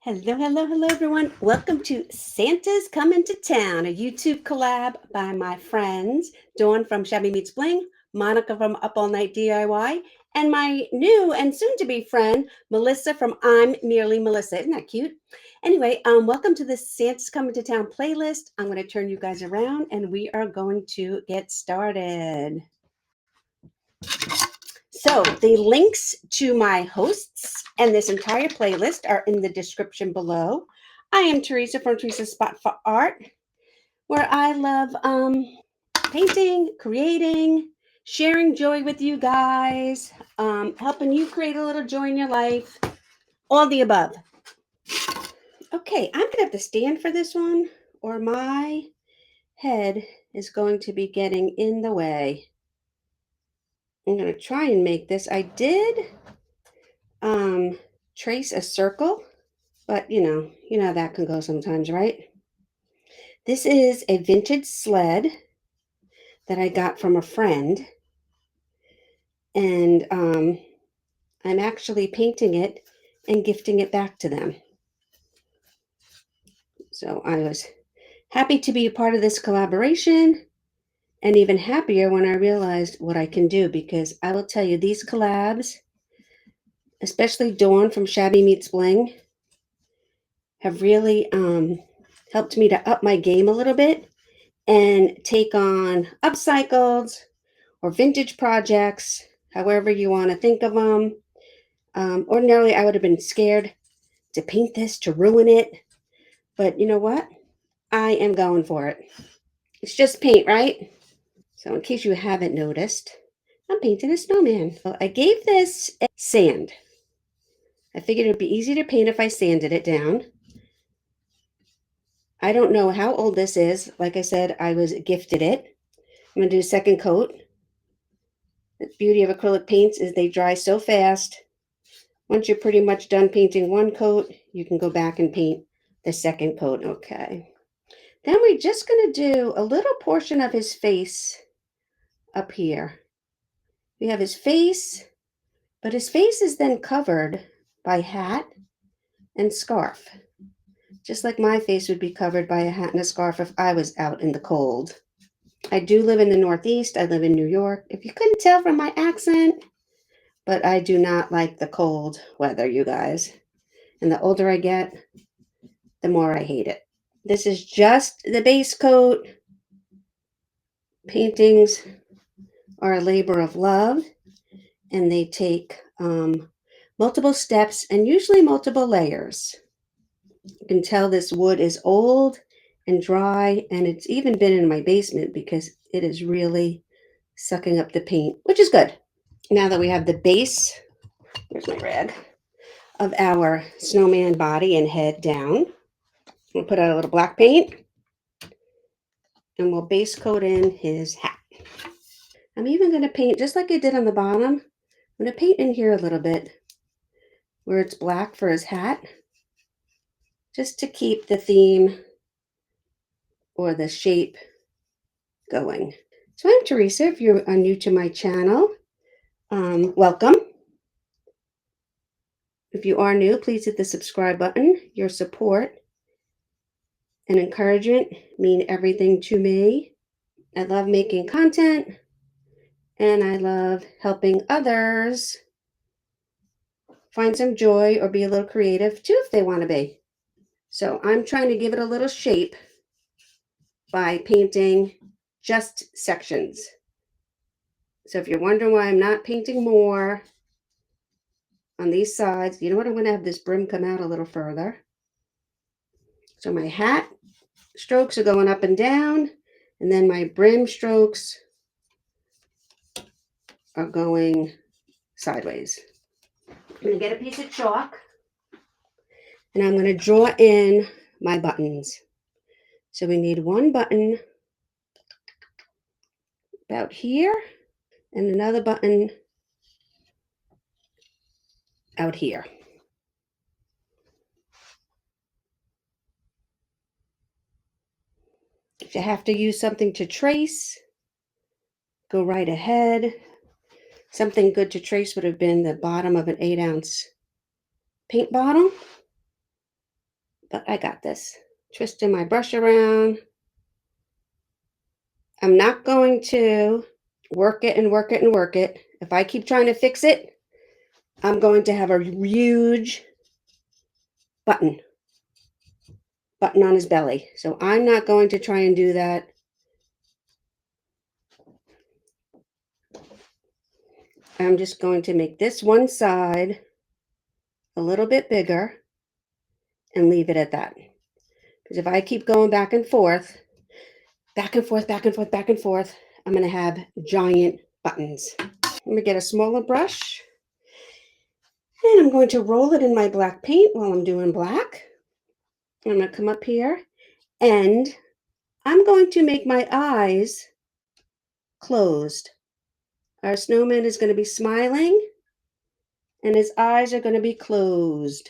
Hello, hello, hello, everyone. Welcome to Santa's Coming to Town, a YouTube collab by my friends, Dawn from Shabby Meets Bling, Monica from Up All Night DIY, and my new and soon-to-be friend, Melissa from I'm Merely Melissa. Isn't that cute? Anyway, welcome to the Santa's Coming to Town playlist. I'm going to turn you guys around, and we are going to get started. So the links to my hosts and this entire playlist are in the description below. I am Teresa from Teresa's Spot for Art, where I love painting, creating, sharing joy with you guys, helping you create a little joy in your life, all the above. Okay, I'm going to have to stand for this one, or my head is going to be getting in the way. I'm going to try and make this. I did trace a circle, but you know how that can go sometimes, right? This is a vintage sled that I got from a friend, and I'm actually painting it and gifting it back to them. So I was happy to be a part of this collaboration, and even happier when I realized what I can do, because I will tell you, these collabs, especially Dawn from Shabby Meets Bling, have really helped me to up my game a little bit and take on upcycled or vintage projects, however you want to think of them. Ordinarily, I would have been scared to paint this, to ruin it. But you know what? I am going for it. It's just paint, right? So in case you haven't noticed, I'm painting a snowman. So I gave this a sand. I figured it would be easy to paint if I sanded it down. I don't know how old this is. Like I said, I was gifted it. I'm going to do a second coat. The beauty of acrylic paints is they dry so fast. Once you're pretty much done painting one coat, you can go back and paint the second coat. Okay. Then we're just going to do a little portion of his face up here. We have his face, but his face is then covered by hat and scarf. Just like my face would be covered by a hat and a scarf if I was out in the cold. I do live in the Northeast. I live in New York. If you couldn't tell from my accent, but I do not like the cold weather, you guys. And the older I get, the more I hate it. This is just the base coat. Paintings are a labor of love, and they take multiple steps and usually multiple layers. You can tell this wood is old and dry, and it's even been in my basement because it is really sucking up the paint, which is good. Now that we have the base, here's my rag, of our snowman body and head down, we'll put out a little black paint, and we'll base coat in his hat. I'm even going to paint, just like I did on the bottom, I'm going to paint in here a little bit where it's black for his hat, just to keep the theme or the shape going. So I'm Teresa. If you are new to my channel, welcome. If you are new, please hit the subscribe button. Your support and encouragement mean everything to me. I love making content, and I love helping others find some joy or be a little creative too if they want to be. So I'm trying to give it a little shape by painting just sections. So if you're wondering why I'm not painting more on these sides, you know what? I'm going to have this brim come out a little further. So my hat strokes are going up and down, and then my brim strokes are going sideways. I'm going to get a piece of chalk, and I'm going to draw in my buttons. So we need one button about here and another button out here. If you have to use something to trace, go right ahead. Something good to trace would have been the bottom of an 8-ounce paint bottle. but I got this. Twisting my brush around. I'm not going to work it and work it and work it. If I keep trying to fix it, I'm going to have a huge button on his belly. So I'm not going to try and do that. I'm just going to make this one side a little bit bigger and leave it at that. Because if I keep going back and forth, back and forth, back and forth, back and forth, I'm going to have giant buttons. I'm going to get a smaller brush and I'm going to roll it in my black paint while I'm doing black. I'm going to come up here and I'm going to make my eyes closed. Our snowman is going to be smiling and his eyes are going to be closed.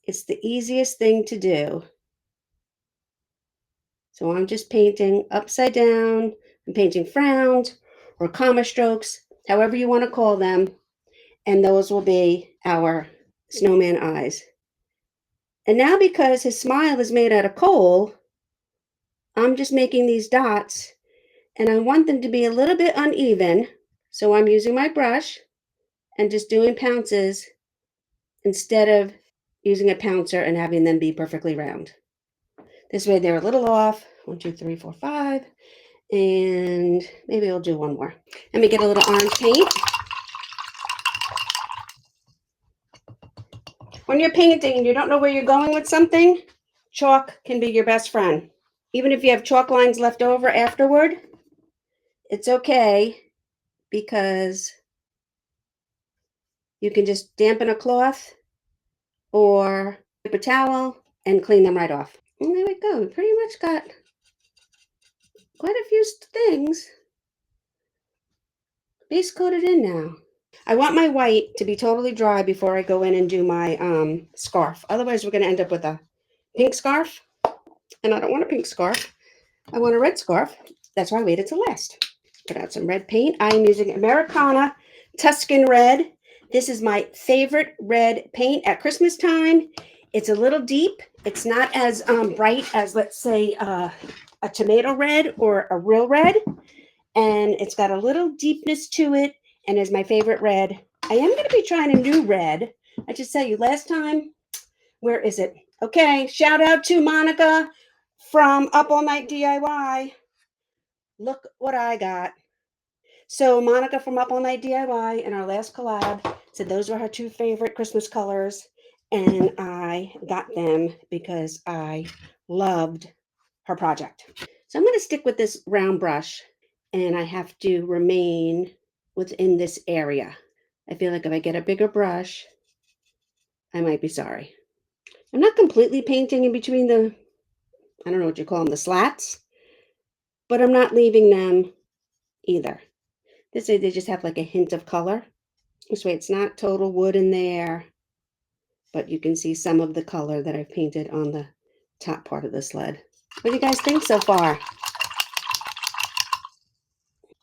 It's the easiest thing to do. So I'm just painting upside down. I'm painting frowns or comma strokes, however you want to call them. And those will be our snowman eyes. And now because his smile is made out of coal, I'm just making these dots and I want them to be a little bit uneven. So I'm using my brush and just doing pounces instead of using a pouncer and having them be perfectly round. This way they're a little off. 1, 2, 3, 4, 5. And maybe I'll do one more. Let me get a little orange paint. When you're painting and you don't know where you're going with something, chalk can be your best friend. Even if you have chalk lines left over afterward, it's okay because you can just dampen a cloth or a towel and clean them right off. And there we go. We pretty much got quite a few things base coated in now. I want my white to be totally dry before I go in and do my scarf. Otherwise, we're going to end up with a pink scarf. And I don't want a pink scarf. I want a red scarf. That's why I waited till last. Put out some red paint. I am using Americana Tuscan Red. This is my favorite red paint at Christmas time. It's a little deep. It's not as bright as, let's say, a tomato red or a real red. And it's got a little deepness to it and is my favorite red. I am going to be trying a new red. I just tell you last time, where is it? Okay, shout out to Monica from Up All Night DIY. Look what I got. So Monica from Up All Night DIY in our last collab said those were her 2 favorite Christmas colors. And I got them because I loved her project. So I'm going to stick with this round brush and I have to remain within this area. I feel like if I get a bigger brush, I might be sorry. I'm not completely painting in between the, I don't know what you call them, the slats, but I'm not leaving them either. This way they just have like a hint of color. This way it's not total wood in there, but you can see some of the color that I've painted on the top part of the sled. What do you guys think so far?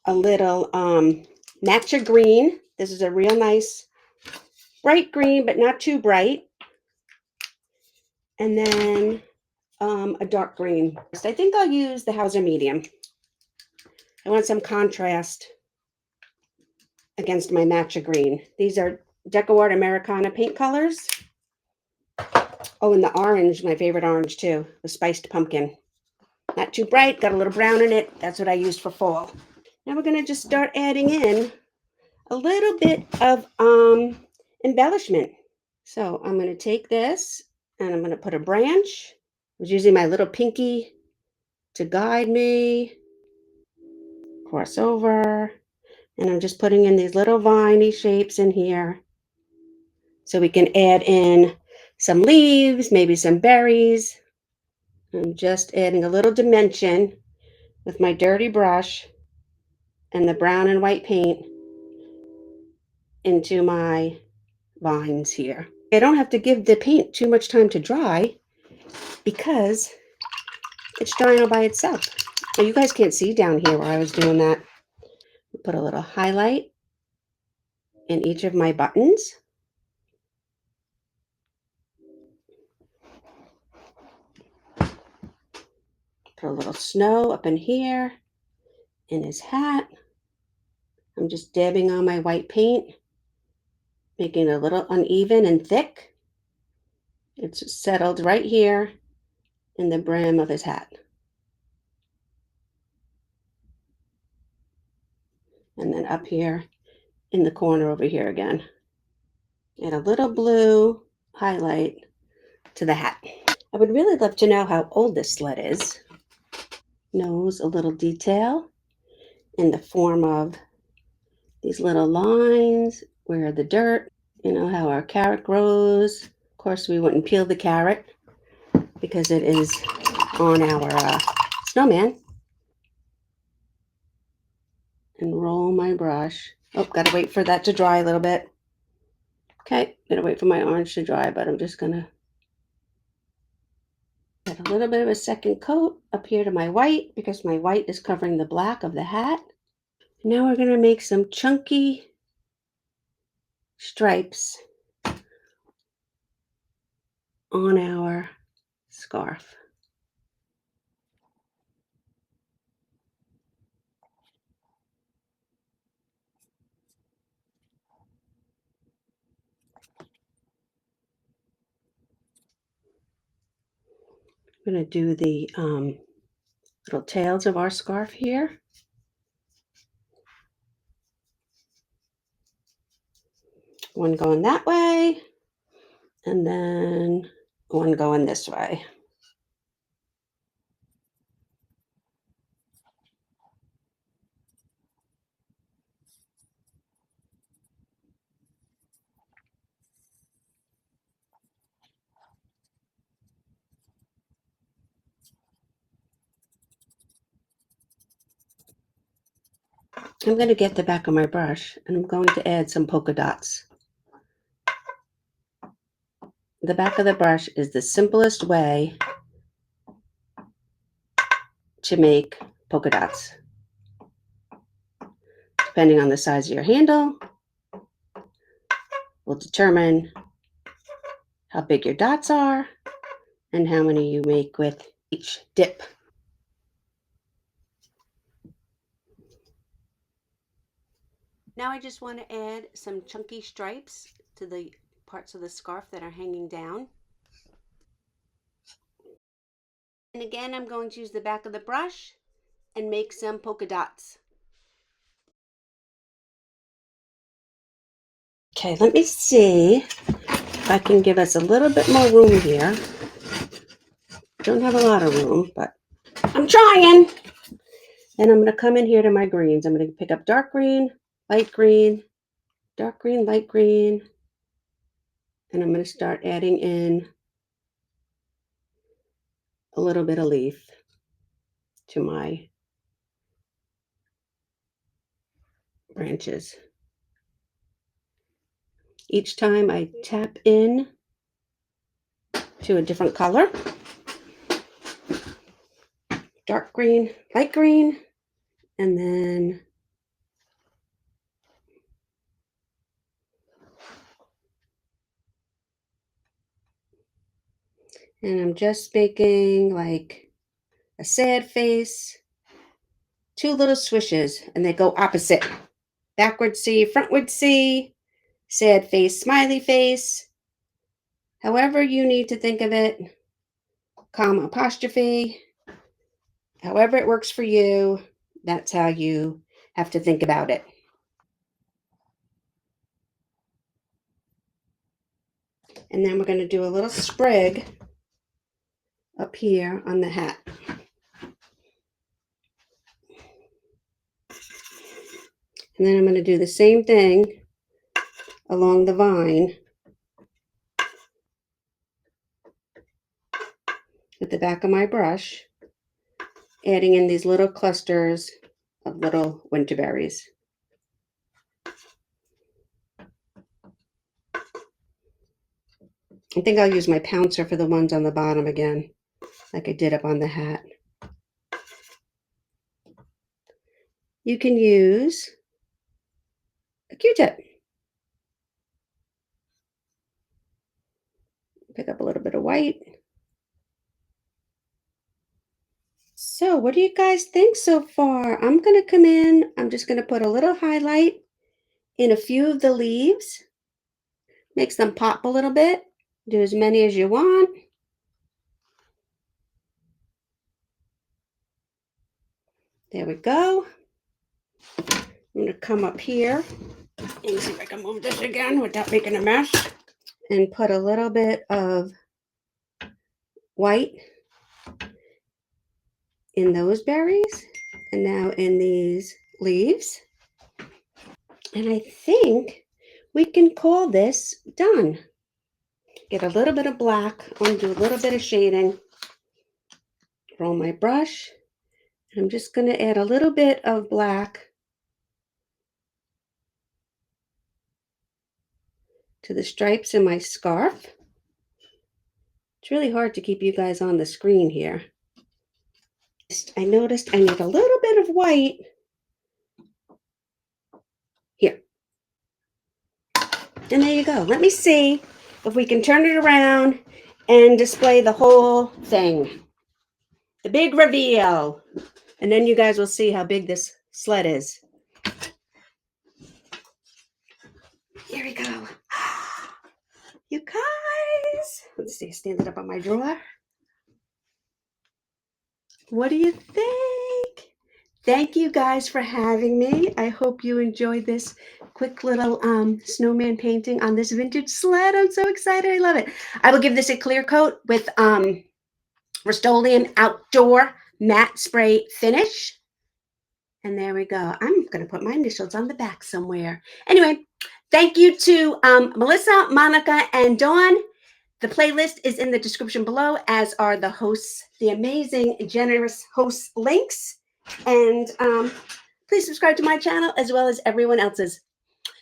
A little matcha green. This is a real nice bright green, but not too bright. And then a dark green. I think I'll use the Hauser medium. I want some contrast against my matcha green. These are Decoart Americana paint colors. Oh, and the orange, my favorite orange too, the spiced pumpkin. Not too bright, got a little brown in it. That's what I used for fall. Now we're going to just start adding in a little bit of embellishment. So I'm going to take this and I'm going to put a branch. I was using my little pinky to guide me. Cross over. And I'm just putting in these little viney shapes in here. So we can add in some leaves, maybe some berries. I'm just adding a little dimension with my dirty brush and the brown and white paint into my vines here. I don't have to give the paint too much time to dry because it's drying all by itself. Now you guys can't see down here where I was doing that. Put a little highlight in each of my buttons. Put a little snow up in here in his hat. I'm just dabbing on my white paint, making it a little uneven and thick. It's settled right here in the brim of his hat. And then up here in the corner over here again. And a little blue highlight to the hat. I would really love to know how old this sled is. Nose, a little detail in the form of these little lines where the dirt, you know, how our carrot grows. Of course, we wouldn't peel the carrot because it is on our snowman. And roll my brush. Oh, gotta wait for that to dry a little bit. Okay, gotta wait for my orange to dry, but I'm just gonna add a little bit of a second coat up here to my white because my white is covering the black of the hat. Now we're gonna make some chunky stripes on our scarf. I'm gonna do the little tails of our scarf here. One going that way, and then one going this way. I'm going to get the back of my brush and I'm going to add some polka dots. The back of the brush is the simplest way to make polka dots. Depending on the size of your handle, will determine how big your dots are and how many you make with each dip. Now I just want to add some chunky stripes to the parts of the scarf that are hanging down. And again, I'm going to use the back of the brush and make some polka dots. Okay, let me see if I can give us a little bit more room here. Don't have a lot of room, but I'm trying. And I'm going to come in here to my greens. I'm going to pick up dark green, light green, dark green, light green. And I'm going to start adding in a little bit of leaf to my branches. Each time I tap in to a different color. Dark green, light green, and then I'm just making like a sad face, two little swishes, and they go opposite. Backward C, frontward C, sad face, smiley face. However you need to think of it, comma, apostrophe, however it works for you, that's how you have to think about it. And then we're going to do a little sprig up here on the hat. And then I'm going to do the same thing along the vine with the back of my brush, adding in these little clusters of little winter berries. I think I'll use my pouncer for the ones on the bottom again, like I did up on the hat. You can use a Q-tip. Pick up a little bit of white. So what do you guys think so far? I'm going to come in. I'm just going to put a little highlight in a few of the leaves. Makes them pop a little bit. Do as many as you want. There we go. I'm going to come up here and see if I can move this again without making a mess. And put a little bit of white in those berries. And now in these leaves. And I think we can call this done. Get a little bit of black. I want to do a little bit of shading. Roll my brush. And I'm just going to add a little bit of black to the stripes in my scarf. It's really hard to keep you guys on the screen here. I noticed I need a little bit of white here. And there you go. Let me see if we can turn it around and display the whole thing. The big reveal. And then you guys will see how big this sled is. Here we go. You guys. Let's see, stand it up on my drawer. What do you think? Thank you guys for having me. I hope you enjoyed this quick little snowman painting on this vintage sled. I'm so excited. I love it. I will give this a clear coat with Rust-Oleum Outdoor Matte Spray Finish. And there we go. I'm going to put my initials on the back somewhere. Anyway, thank you to Melissa, Monica, and Dawn. The playlist is in the description below, as are the hosts, the amazing, generous host links. And please subscribe to my channel as well as everyone else's.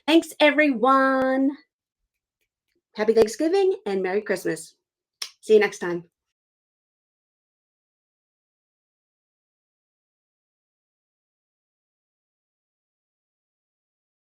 Thanks, everyone. Happy Thanksgiving and Merry Christmas. See you next time.